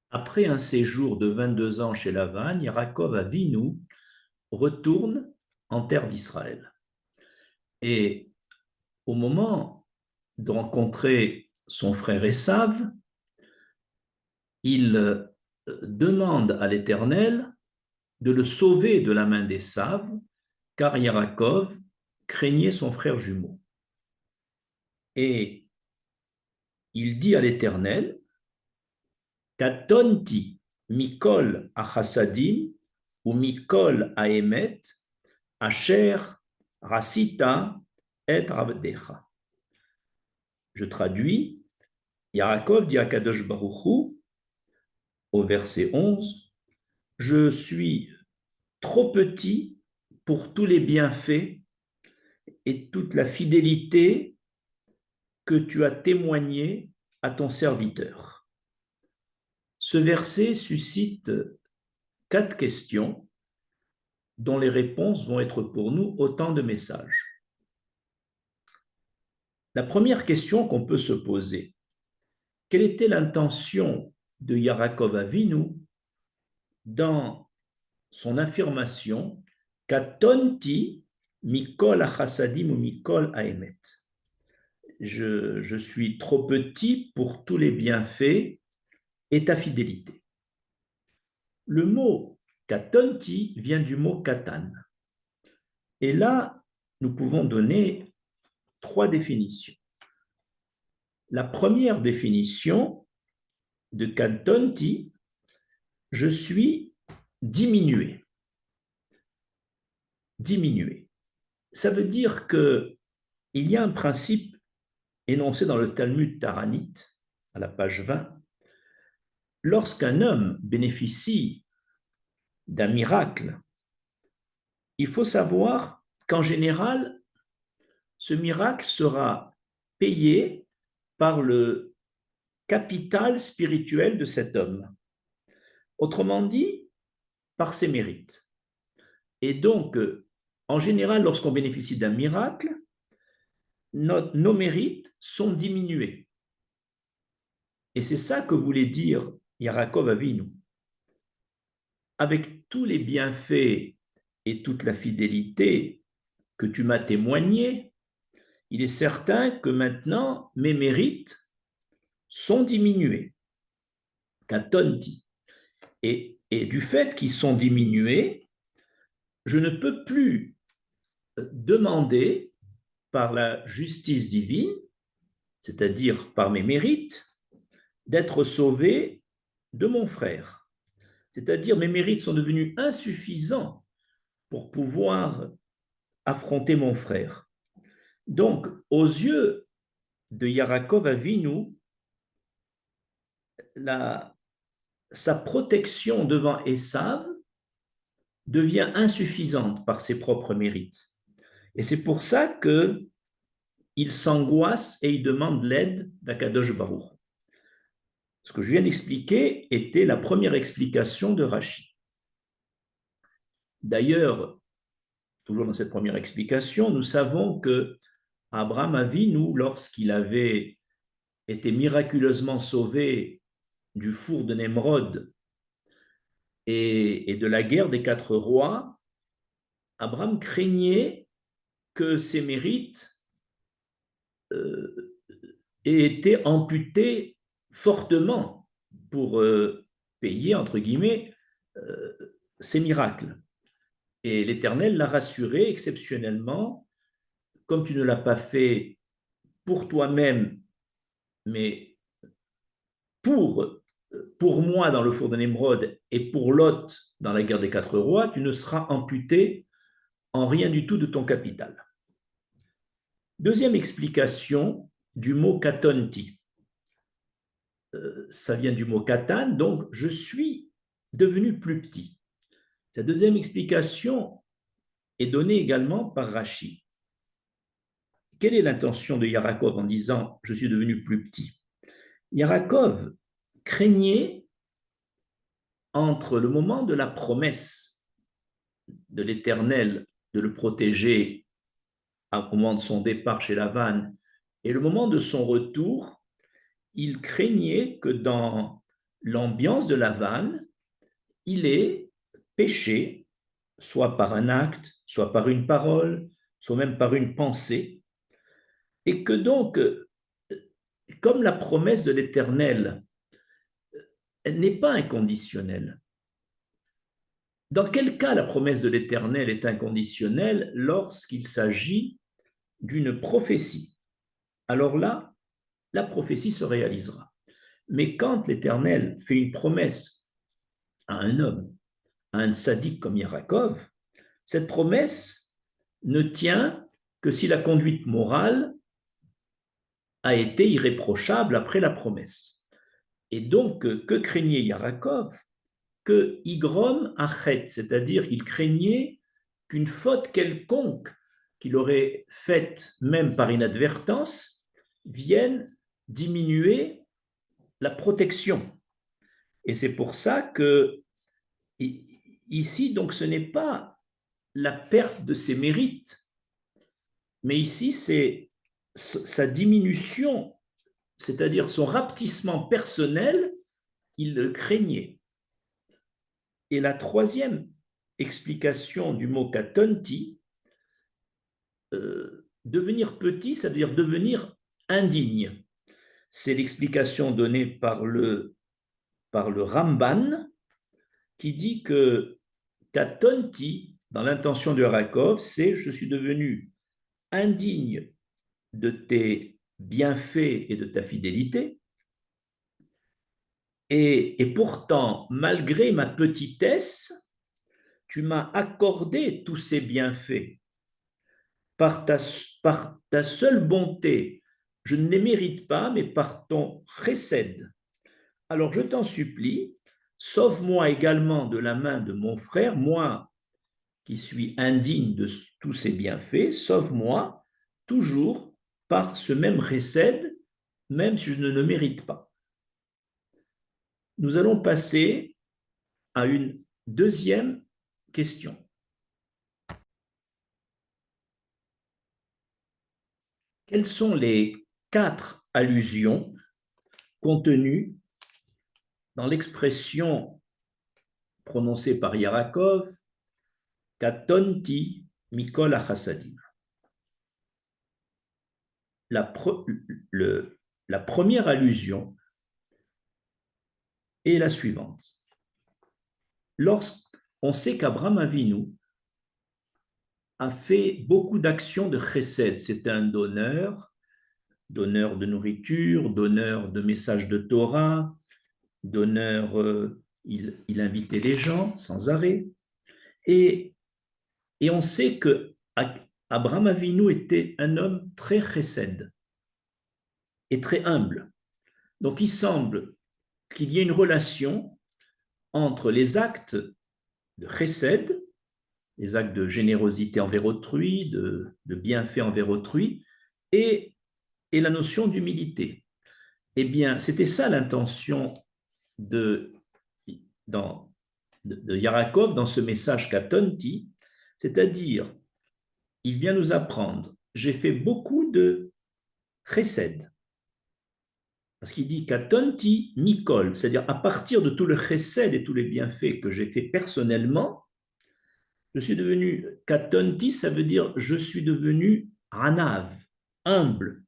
Après un séjour de 22 ans chez Lavan, Yaakov Avinu retourne en terre d'Israël. Et au moment de rencontrer son frère Esav, il demande à l'Éternel de le sauver de la main d'Esav, car Yaakov craignait son frère jumeau. Et il dit à l'Éternel, Katonti mikol achassadim ou mikol aemet asher rasita et rabdecha. Je traduis, Yaakov dit à Kadosh Baruch Hu, au verset 11, je suis trop petit pour tous les bienfaits et toute la fidélité que tu as témoigné à ton serviteur. Ce verset suscite 4 questions dont les réponses vont être pour nous autant de messages. La première question qu'on peut se poser, quelle était l'intention de Yaakov Avinu dans son affirmation Katonti mikol achassadim ou mikol aemet. Je suis trop petit pour tous les bienfaits et ta fidélité. Le mot katonti vient du mot katan. Et là, nous pouvons donner 3 définitions. La première définition de katonti, je suis diminué. Diminué. Ça veut dire qu'il y a un principe énoncé dans le Talmud Taranite, à la page 20. Lorsqu'un homme bénéficie d'un miracle, il faut savoir qu'en général, ce miracle sera payé par le capital spirituel de cet homme. Autrement dit, par ses mérites. Et donc, en général, lorsqu'on bénéficie d'un miracle, nos mérites sont diminués. Et c'est ça que voulait dire Yaakov Avinu. Avec tous les bienfaits et toute la fidélité que tu m'as témoigné, il est certain que maintenant mes mérites sont diminués. Katonti. Et du fait qu'ils sont diminués, je ne peux plus demander par la justice divine, c'est-à-dire par mes mérites, d'être sauvé de mon frère. C'est-à-dire mes mérites sont devenus insuffisants pour pouvoir affronter mon frère. Donc, aux yeux de Yaakov Avinu, sa protection devant Esav devient insuffisante par ses propres mérites. Et c'est pour ça qu'il s'angoisse et il demande l'aide d'Akadosh Baruch. Ce que je viens d'expliquer était la première explication de Rashi. D'ailleurs, toujours dans cette première explication, nous savons que Abraham Avinu, lorsqu'il avait été miraculeusement sauvé du four de Nemrod et de la guerre des 4 rois, Abraham craignait que ses mérites aient été amputés fortement pour payer, entre guillemets, ces miracles. Et l'Éternel l'a rassuré exceptionnellement, comme tu ne l'as pas fait pour toi-même, mais pour moi dans le four de Némrod et pour Lot dans la guerre des 4 rois, tu ne seras amputé en rien du tout de ton capital. Deuxième explication du mot katonti. Ça vient du mot katan, donc je suis devenu plus petit. Cette deuxième explication est donnée également par Rashi. Quelle est l'intention de Yaakov en disant « je suis devenu plus petit » Yaakov craignait entre le moment de la promesse de l'Éternel de le protéger au moment de son départ chez Lavan et le moment de son retour, il craignait que dans l'ambiance de la vanne, il est péché, soit par un acte, soit par une parole, soit même par une pensée, et que donc, comme la promesse de l'Éternel, elle n'est pas inconditionnelle. Dans quel cas la promesse de l'Éternel est inconditionnelle? Lorsqu'il s'agit d'une prophétie. Alors là, la prophétie se réalisera. Mais quand l'Éternel fait une promesse à un homme, à un sadique comme Yarakov, cette promesse ne tient que si la conduite morale a été irréprochable après la promesse. Et donc, que craignait Yarakov? Que Igrom achet, c'est-à-dire qu'il craignait qu'une faute quelconque qu'il aurait faite, même par inadvertance, vienne diminuer la protection. Et c'est pour ça que ici, donc, ce n'est pas la perte de ses mérites, mais ici, c'est sa diminution, c'est-à-dire son rapetissement personnel, il le craignait. Et la troisième explication du mot katonti, devenir petit, ça veut dire devenir indigne. C'est l'explication donnée par le Ramban, qui dit que katonti, dans l'intention de Yarakov, c'est je suis devenu indigne de tes bienfaits et de ta fidélité, et pourtant, malgré ma petitesse, tu m'as accordé tous ces bienfaits. Par ta seule bonté, je ne les mérite pas, mais par ton chesed. Alors je t'en supplie, sauve-moi également de la main de mon frère, moi qui suis indigne de tous ces bienfaits, sauve-moi toujours par ce même chesed, même si je ne le mérite pas. Nous allons passer à une deuxième question. Quelles sont les 4 allusions contenues dans l'expression prononcée par Yarakov, Katonti Mikol Achasadim? La première allusion est la suivante. Lorsqu'on sait qu'Abraham Avinu a fait beaucoup d'actions de chesed, c'est un donneur de nourriture, donneur de messages de Torah, donneur, il invitait les gens sans arrêt. Et on sait que Abraham Avinu était un homme très chesed et très humble. Donc il semble qu'il y ait une relation entre les actes de chesed, les actes de générosité envers autrui, de bienfait envers autrui, et la notion d'humilité. Eh bien, c'était ça l'intention de Yarakov dans ce message Katonti, c'est-à-dire, il vient nous apprendre, j'ai fait beaucoup de chesed, parce qu'il dit Katonti Mikol, c'est-à-dire à partir de tout le chesed et tous les bienfaits que j'ai fait personnellement, je suis devenu Katonti, ça veut dire je suis devenu anav, humble.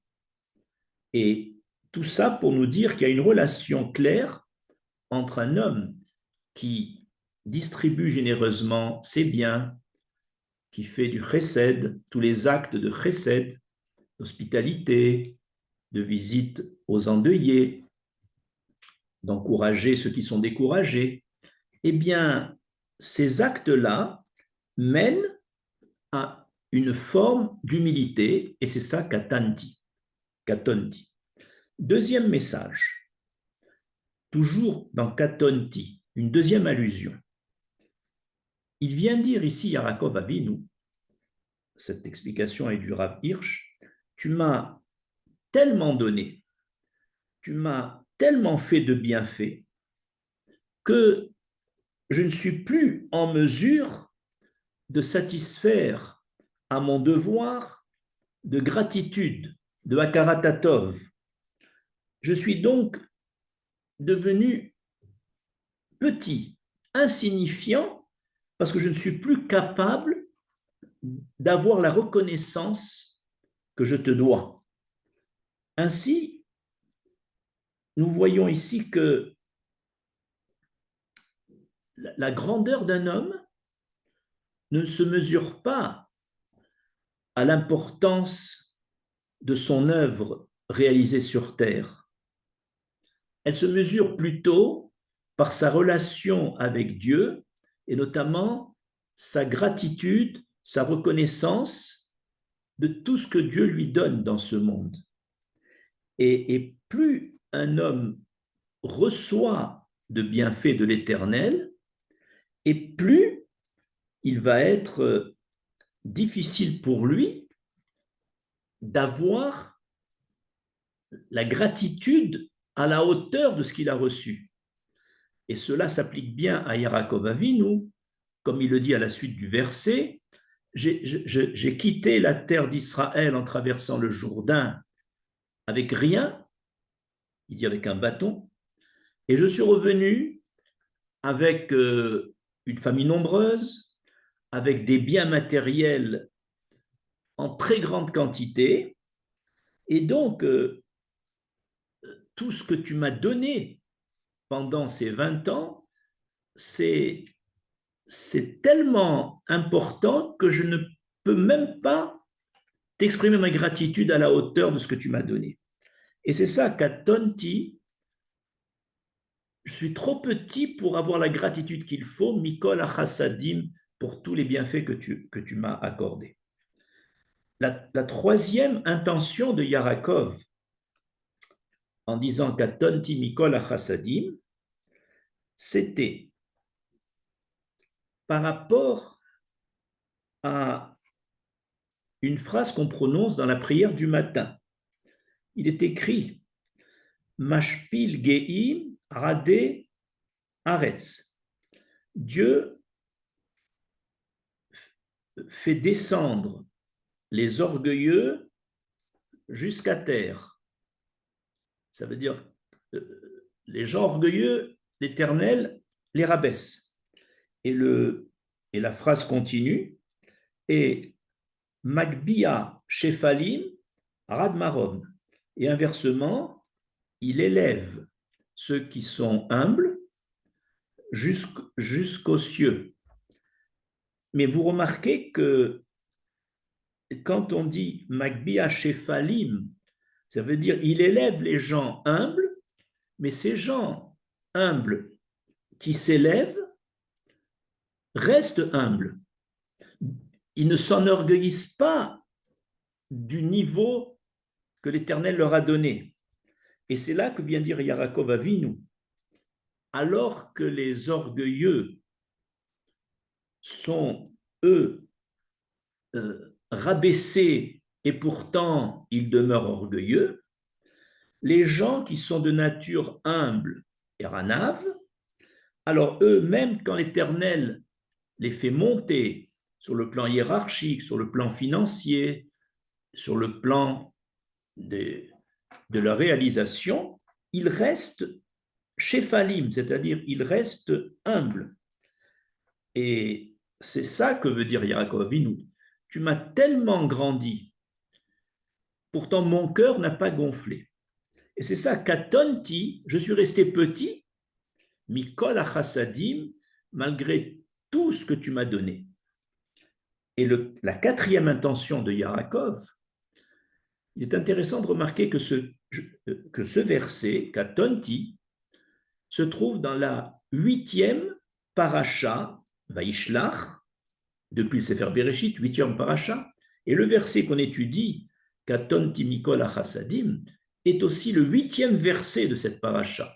Et tout ça pour nous dire qu'il y a une relation claire entre un homme qui distribue généreusement ses biens, qui fait du chesed, tous les actes de chesed, d'hospitalité, de visite aux endeuillés, d'encourager ceux qui sont découragés, eh bien, ces actes-là mènent à une forme d'humilité, et c'est ça katonti. Deuxième message, toujours dans katonti, une deuxième allusion. Il vient dire ici, Yarakov Avinu, cette explication est du Rav Hirsch, tu m'as tellement donné, tu m'as tellement fait de bienfaits que je ne suis plus en mesure de satisfaire à mon devoir de gratitude, de Hakaratatov. Je suis donc devenu petit, insignifiant, parce que je ne suis plus capable d'avoir la reconnaissance que je te dois. Ainsi, nous voyons ici que la grandeur d'un homme ne se mesure pas à l'importance de son œuvre réalisée sur terre. Elle se mesure plutôt par sa relation avec Dieu et notamment sa gratitude, sa reconnaissance de tout ce que Dieu lui donne dans ce monde. Et plus un homme reçoit de bienfaits de l'Éternel, et plus il va être difficile pour lui d'avoir la gratitude à la hauteur de ce qu'il a reçu. Et cela s'applique bien à Yaakov Avinu, comme il le dit à la suite du verset, j'ai quitté la terre d'Israël en traversant le Jourdain avec rien, il dit avec un bâton, et je suis revenu avec une famille nombreuse, avec des biens matériels en très grande quantité, et donc tout ce que tu m'as donné pendant ces 20 ans, c'est tellement important que je ne peux même pas t'exprimer ma gratitude à la hauteur de ce que tu m'as donné. Et c'est ça qu'à Tonti, je suis trop petit pour avoir la gratitude qu'il faut, Mikol Achassadim, pour tous les bienfaits que tu m'as accordés. La troisième intention de Yarakov, en disant qu'à Tonti Mikol Achassadim, c'était par rapport à une phrase qu'on prononce dans la prière du matin. Il est écrit Mashpil Geim Rade Aretz. Dieu fait descendre les orgueilleux jusqu'à terre. Ça veut dire les gens orgueilleux, l'Éternel les rabaisse. Et la phrase continue et Magbia Shefalim Radmarom. Et inversement, il élève ceux qui sont humbles jusqu'aux cieux. Mais vous remarquez que quand on dit Magbia Shefalim, ça veut dire il élève les gens humbles, mais ces gens humbles qui s'élèvent restent humbles. Ils ne s'enorgueillissent pas du niveau que l'Éternel leur a donné. Et c'est là que vient dire Yaakov Avinu. Alors que les orgueilleux sont, eux, rabaissés et pourtant ils demeurent orgueilleux, les gens qui sont de nature humble et ranave, alors eux, même quand l'Éternel les fait monter sur le plan hiérarchique, sur le plan financier, sur le plan de leur réalisation, ils restent shefalim, c'est-à-dire ils restent humbles. Et c'est ça que veut dire Yaakov Avinu. Tu m'as tellement grandi, pourtant mon cœur n'a pas gonflé. Et c'est ça, Katonti, je suis resté petit, Mikol Achassadim, malgré tout ce que tu m'as donné. Et la quatrième intention de Yaakov, il est intéressant de remarquer que ce verset, Katonti, se trouve dans la 8e paracha, Vaishlach, depuis le Sefer Bereshit, 8e paracha, et le verset qu'on étudie, Katonti Mikol Achassadim, est aussi le 8e verset de cette paracha.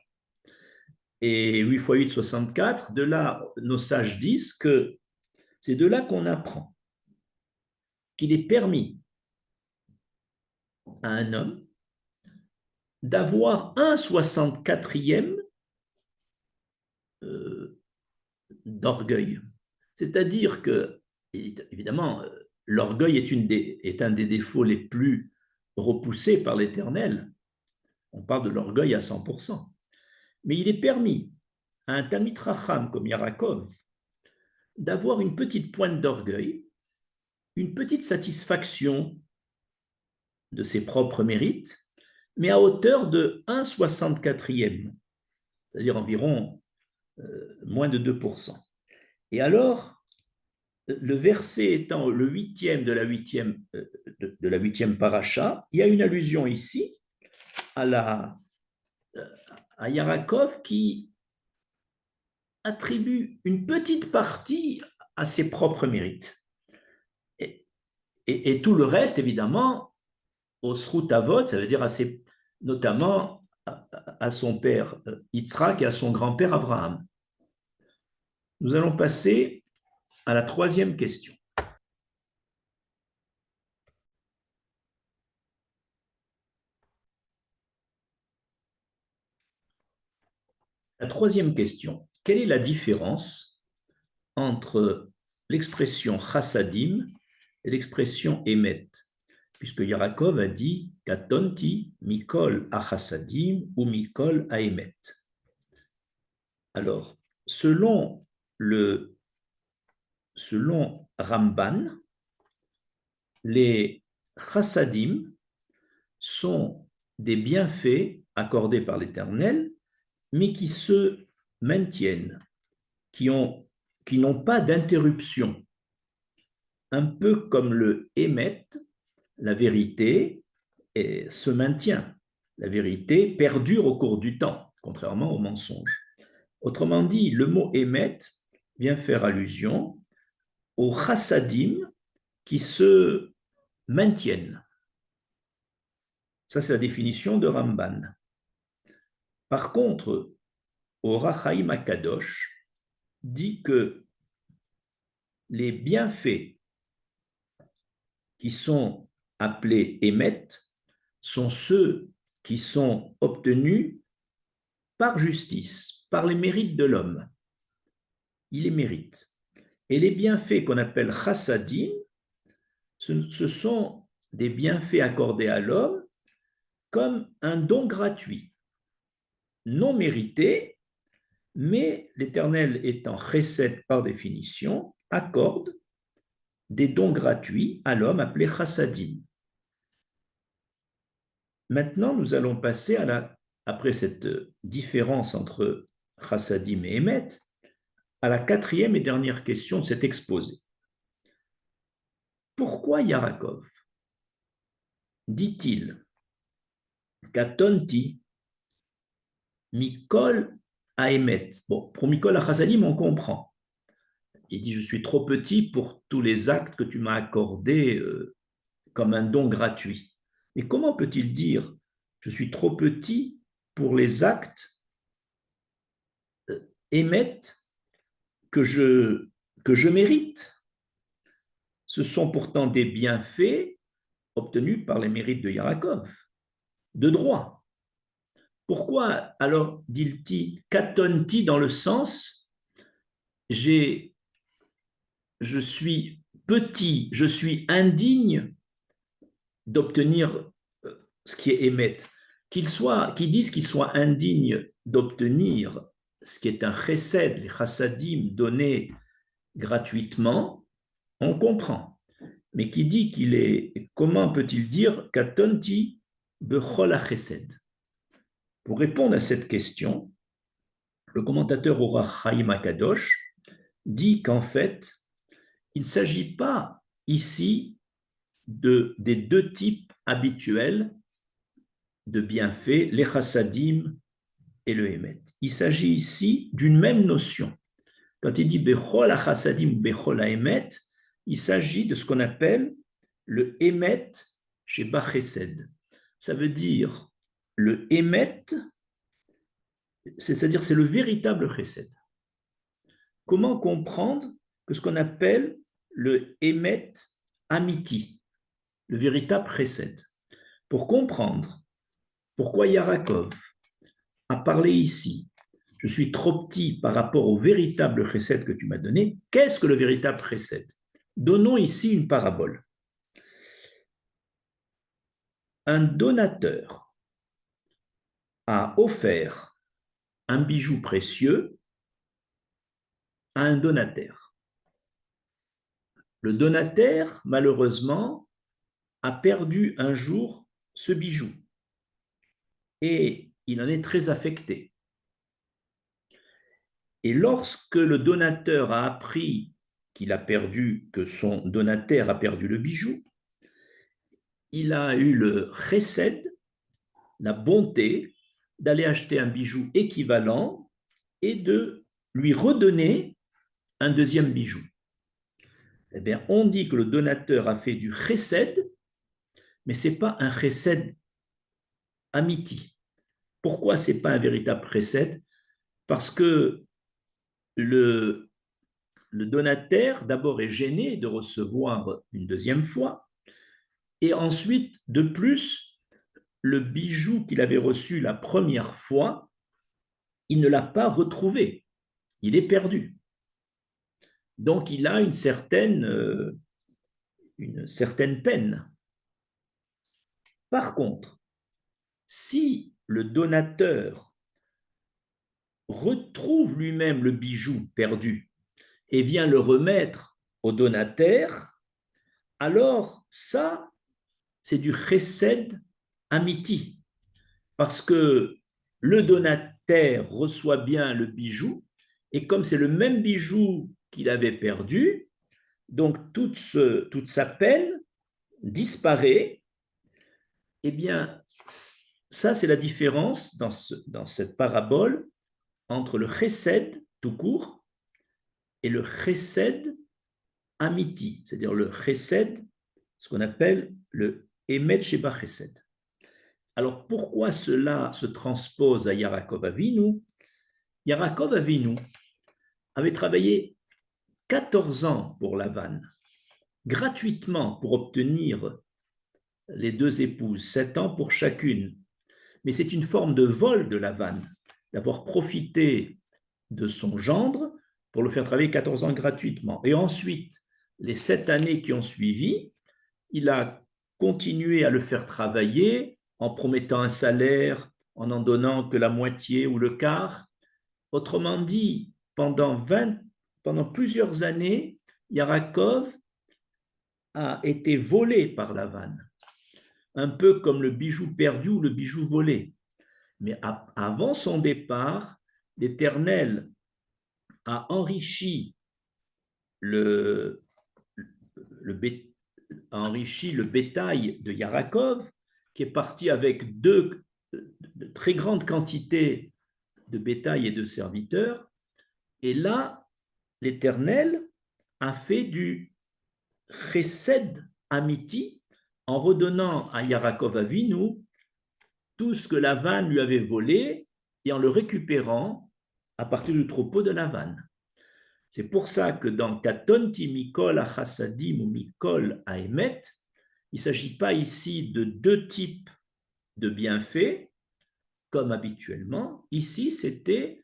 Et 8 x 8, 64, de là, nos sages disent que c'est de là qu'on apprend qu'il est permis à un homme d'avoir un 64e d'orgueil. C'est-à-dire que, évidemment, l'orgueil est un des défauts les plus repoussés par l'Éternel. On parle de l'orgueil à 100%. Mais il est permis à un Talmid Racham comme Yarakov d'avoir une petite pointe d'orgueil, une petite satisfaction de ses propres mérites, mais à hauteur de 1/64e, c'est-à-dire environ moins de 2%. Et alors, le verset étant le huitième de la huitième paracha, il y a une allusion ici à Yarakov qui attribue une petite partie à ses propres mérites. Et tout le reste, évidemment, au Srutavot, ça veut dire notamment à son père Yitzhak et à son grand-père Abraham. Nous allons passer à la troisième question. La troisième question, quelle est la différence entre l'expression chassadim et l'expression emet? Puisque Yarakov a dit katonti mikol a chassadim ou mikol a emet. Alors, selon Ramban, les chassadim sont des bienfaits accordés par l'Éternel, mais qui se maintiennent, qui n'ont pas d'interruption. Un peu comme le émet, la vérité se maintient. La vérité perdure au cours du temps, contrairement au mensonge. Autrement dit, le mot émet vient faire allusion aux chassadim qui se maintiennent. Ça, c'est la définition de Ramban. Par contre, au Rachaim Akadosh dit que les bienfaits qui sont appelés émet sont ceux qui sont obtenus par justice, par les mérites de l'homme. Il les mérite. Et les bienfaits qu'on appelle chassadim, ce sont des bienfaits accordés à l'homme comme un don gratuit, non mérité, mais l'Éternel étant chesed par définition, accorde des dons gratuits à l'homme appelé chassadim. Maintenant, nous allons passer après cette différence entre chassadim et émet, à la quatrième et dernière question de cet exposé. Pourquoi Yarakov dit-il katonti mikol a émet? Bon, pour mikol a chassadim, on comprend. Il dit, je suis trop petit pour tous les actes que tu m'as accordés comme un don gratuit. Mais comment peut-il dire, je suis trop petit pour les actes émettent que je mérite? Ce sont pourtant des bienfaits obtenus par les mérites de Yarakov, de droit. Pourquoi alors dit-il katonti dans le sens je suis petit, je suis indigne d'obtenir ce qui est émet, qu'ils disent qu'ils soient indignes d'obtenir ce qui est un chesed, les chassadim donnés gratuitement, on comprend. Mais qui dit qu'il est, comment peut-il dire katonti bechol chesed? Pour répondre à cette question, le commentateur Orach Chaim Akadosh dit qu'en fait, il ne s'agit pas ici des deux types habituels de bienfaits, les chassadim et le émet. Il s'agit ici d'une même notion. Quand il dit bechol chassadim ou bechol émet, il s'agit de ce qu'on appelle le émet chez Bachesed. Ça veut dire le émet, c'est-à-dire c'est le véritable chesed. Comment comprendre que ce qu'on appelle le émet amiti, le véritable chesed? Pour comprendre pourquoi Yarakov a parlé ici, je suis trop petit par rapport au véritable chesed que tu m'as donné, qu'est-ce que le véritable chesed? Donnons ici une parabole. Un donateur a offert un bijou précieux à un donataire. Le donataire, malheureusement, a perdu un jour ce bijou et il en est très affecté. Et lorsque le donateur a appris qu'il a perdu, que son donataire a perdu le bijou, il a eu le chesed, la bonté, d'aller acheter un bijou équivalent et de lui redonner un deuxième bijou. Eh bien, on dit que le donateur a fait du chesed, mais ce n'est pas un chesed amiti. Pourquoi ce n'est pas un véritable chesed? Parce que le donataire, d'abord, est gêné de recevoir une deuxième fois, et ensuite, de plus, le bijou qu'il avait reçu la première fois, il ne l'a pas retrouvé, il est perdu. Donc, il a une certaine peine. Par contre, si le donateur retrouve lui-même le bijou perdu et vient le remettre au donataire, alors ça, c'est du chesed amiti, parce que le donataire reçoit bien le bijou, et comme c'est le même bijou qu'il avait perdu, donc toute sa peine disparaît. Eh bien, ça, c'est la différence dans cette parabole entre le chesed tout court et le chesed amiti, c'est-à-dire le chesed, ce qu'on appelle le emet sheba chesed. Alors, pourquoi cela se transpose à Yaakov Avinu? Yaakov Avinu avait travaillé 14 ans pour Lavan, gratuitement pour obtenir les deux épouses, 7 ans pour chacune. Mais c'est une forme de vol de Lavan, d'avoir profité de son gendre pour le faire travailler 14 ans gratuitement. Et ensuite, les 7 années qui ont suivi, il a continué à le faire travailler en promettant un salaire, en donnant que la moitié ou le quart. Autrement dit, pendant plusieurs années, Yarakov a été volé par Lavan, un peu comme le bijou perdu ou le bijou volé. Mais avant son départ, l'Éternel a enrichi le, le bétail de Yarakov, qui est parti avec de très grandes quantités de bétail et de serviteurs. Et là, l'Éternel a fait du chesed amiti en redonnant à Yarakov Avinu tout ce que Lavan lui avait volé et en le récupérant à partir du troupeau de Lavan. C'est pour ça que dans Katonti Mikol Achasadim ou Mikol Aemet, il ne s'agit pas ici de deux types de bienfaits, comme habituellement. Ici, c'était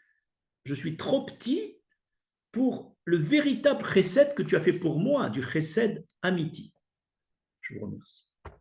je suis trop petit pour le véritable chesed que tu as fait pour moi, du chesed amiti. Je vous remercie.